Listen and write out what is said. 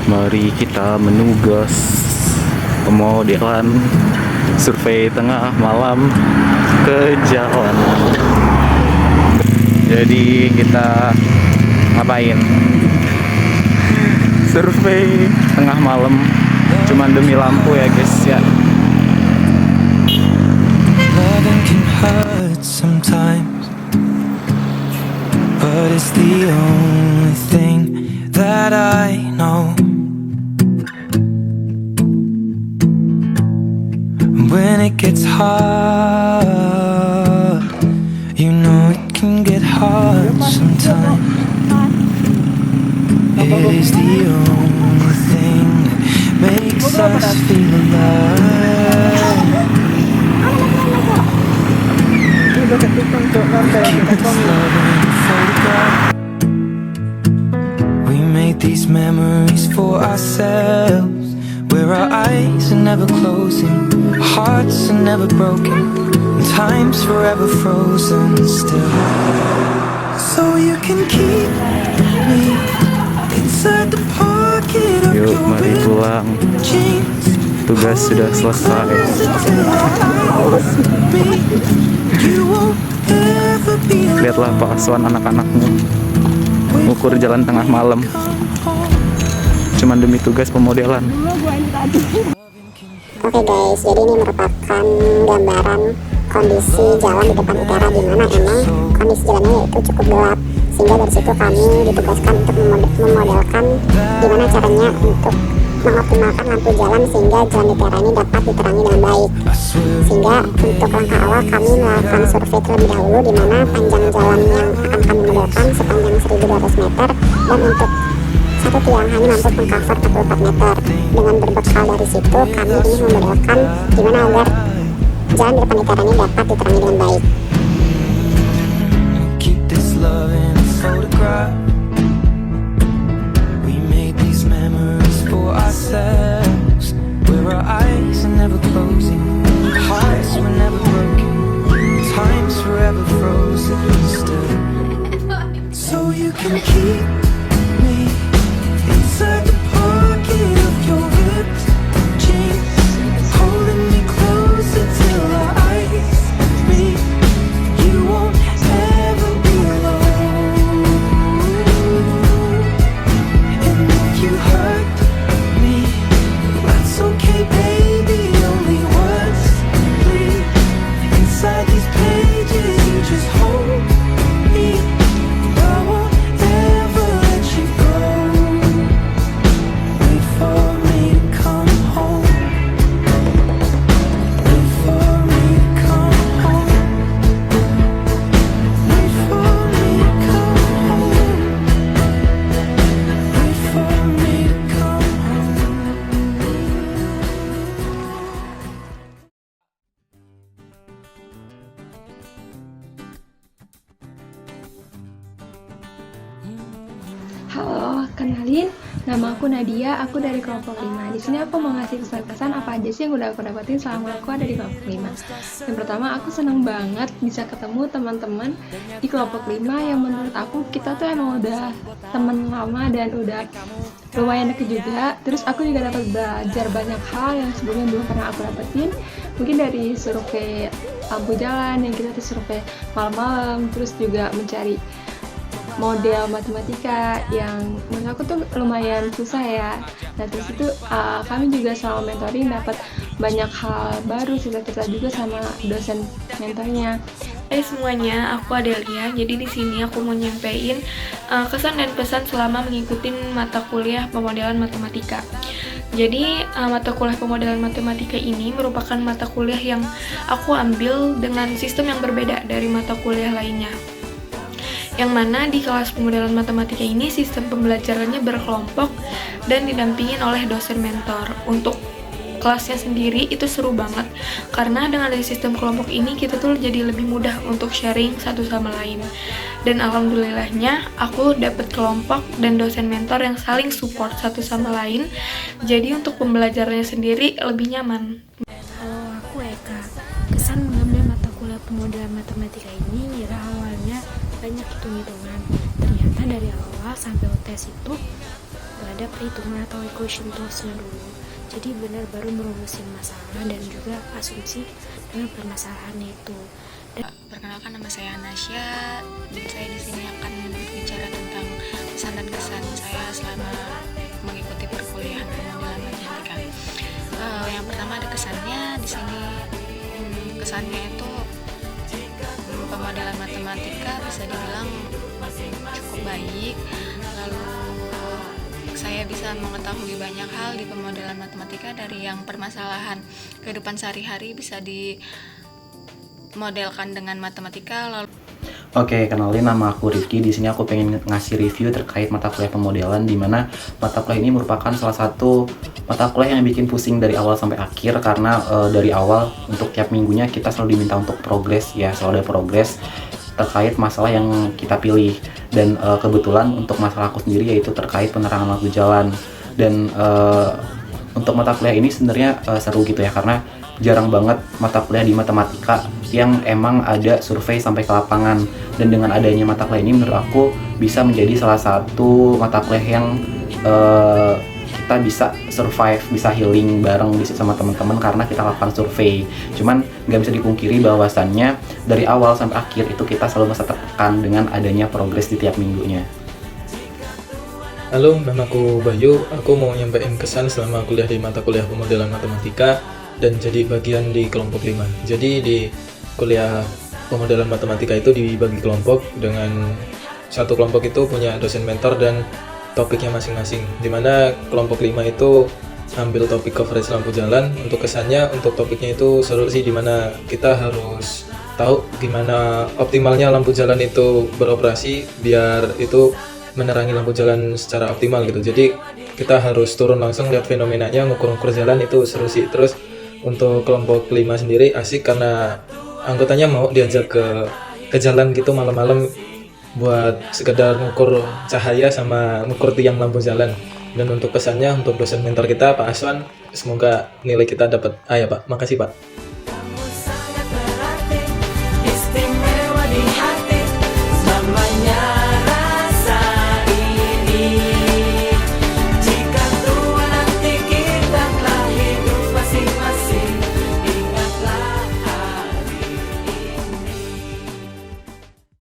Mari kita menugas pemodelan survei tengah malam ke jalanan. Jadi kita ngapain? Survei tengah malam, cuman demi lampu ya guys ya. Loving can hurt sometimes, but it's the only thing that I know. When it gets hard, you know it can get hard sometimes. It is the only thing that makes us feel alive. We made these memories for ourselves, where our eyes are never closing, hearts are never broken, and time's forever frozen still. So you can keep me inside the pocket of Yuk, your mari pulang. jeans. Tugas sudah selesai. Lihatlah pengasuhan anak-anakmu ukur jalan tengah malam, cuman demi tugas pemodelan. Oke guys, jadi ini merupakan gambaran kondisi jalan di depan ITERA, di mana emang kondisi jalannya itu cukup gelap, sehingga dari situ kami ditugaskan untuk memodelkan gimana caranya untuk mengoptimalkan lampu jalan sehingga jalan ITERA ini dapat diterangi dengan baik. Sehingga untuk langkah awal kami melakukan survei terlebih dahulu, di mana panjang jalan yang akan kami modelkan sepanjang 1.200 meter, dan untuk satu tiang hanya mampu mengcover 44 meter. Dengan berbekal dari situ, kami ingin memodelkan gimana agar jalan di depan ITERA ini dapat diterangi dengan baik. Keep this love in a photograph. We made these memories for ourselves, where our eyes are never closing, hearts were never broken, time's forever frozen still. So you can keep me inside the pocket of your ripped jeans, holding me closer till our eyes meet. You won't ever be alone. And if you hurt me, that's okay, baby. Only words bleed inside these pages. You just hold me. I won't ever let you go. Wait for me to come home. Wait for me to come home. Wait for me to come home. Wait for me to come home. Halo, kenalin, nama aku Nadia, aku dari kelompok 5. Di sini aku mau ngasih kesan-kesan apa aja sih yang udah aku dapetin selama aku ada di kelompok 5. Yang pertama, aku seneng banget bisa ketemu teman-teman di kelompok 5 yang menurut aku kita tuh emang udah temen lama dan udah lumayan deket juga. Terus aku juga dapat belajar banyak hal yang sebelumnya belum pernah aku dapetin. Mungkin dari survei lampu jalan yang kita tuh survei malam-malam, terus juga mencari model matematika yang menurut aku tuh lumayan susah ya. Nah terus itu kami juga selama mentoring dapat banyak hal baru, cerita-cerita juga sama dosen mentornya. Hai semuanya, aku Adelia. Jadi di sini aku mau nyampein kesan dan pesan selama mengikuti mata kuliah pemodelan matematika. Jadi mata kuliah pemodelan matematika ini merupakan mata kuliah yang aku ambil dengan sistem yang berbeda dari mata kuliah lainnya. Yang mana di kelas pemodelan matematika ini sistem pembelajarannya berkelompok dan didampingin oleh dosen mentor. Untuk kelasnya sendiri itu seru banget, karena dengan dari sistem kelompok ini kita tuh jadi lebih mudah untuk sharing satu sama lain. Dan alhamdulillahnya aku dapat kelompok dan dosen mentor yang saling support satu sama lain, jadi untuk pembelajarannya sendiri lebih nyaman. Halo, aku Eka. Kesan mengambil mata kuliah pemodelan matematika ini ngira awalnya banyak hitung-hitungan. Ternyata dari awal sampai UTS itu ada perhitungan atau equation toolsnya dulu. Jadi benar baru merumusin masalah dan juga asumsi dengan permasalahannya itu. Perkenalkan, nama saya Anasya. Saya di sini akan berbicara tentang pesan dan kesan saya selama mengikuti perkuliahan pemodelan matematika. Yang pertama ada kesannya di sini. Kesannya itu pemodelan matematika bisa dibilang cukup baik. Lalu saya bisa mengetahui banyak hal di pemodelan matematika, dari yang permasalahan kehidupan sehari-hari bisa dimodelkan dengan matematika. Lalu Oke, kenalin, nama aku Rifki. Di sini aku pengen ngasih review terkait mata kuliah pemodelan, di mana mata kuliah ini merupakan salah satu mata kuliah yang bikin pusing dari awal sampai akhir, karena dari awal untuk tiap minggunya kita selalu diminta untuk progres, ya selalu ada progres terkait masalah yang kita pilih. Dan kebetulan untuk masalah aku sendiri yaitu terkait penerangan lampu jalan. Dan untuk mata kuliah ini sebenarnya seru gitu ya, karena jarang banget mata kuliah di matematika yang emang ada survei sampai ke lapangan. Dan dengan adanya mata kuliah ini menurut aku bisa menjadi salah satu mata kuliah yang kita bisa survive, bisa healing bareng sama teman-teman karena kita lakukan survei. Cuman nggak bisa dipungkiri bahwasannya dari awal sampai akhir itu kita selalu merasa tertekan dengan adanya progres di tiap minggunya. Halo, namaku Bayu. Aku mau nyampein kesan selama kuliah di mata kuliah pemodelan matematika dan jadi bagian di kelompok 5. Jadi di kuliah pemodelan matematika itu dibagi kelompok, dengan satu kelompok itu punya dosen mentor dan topiknya masing-masing, dimana kelompok 5 itu ambil topik coverage lampu jalan. Untuk kesannya, untuk topiknya itu seru sih, dimana kita harus tahu gimana optimalnya lampu jalan itu beroperasi biar itu menerangi lampu jalan secara optimal gitu. Jadi kita harus turun langsung lihat fenomenanya, ngukur-ngukur jalan, itu seru sih. Terus untuk kelompok 5 sendiri asik karena anggotanya mau diajak ke jalan gitu malam-malam buat sekedar ngukur cahaya sama ngukur tiang lampu jalan. Dan untuk pesannya untuk dosen mentor kita Pak Aswan, semoga nilai kita dapat A ya Pak. Makasih Pak.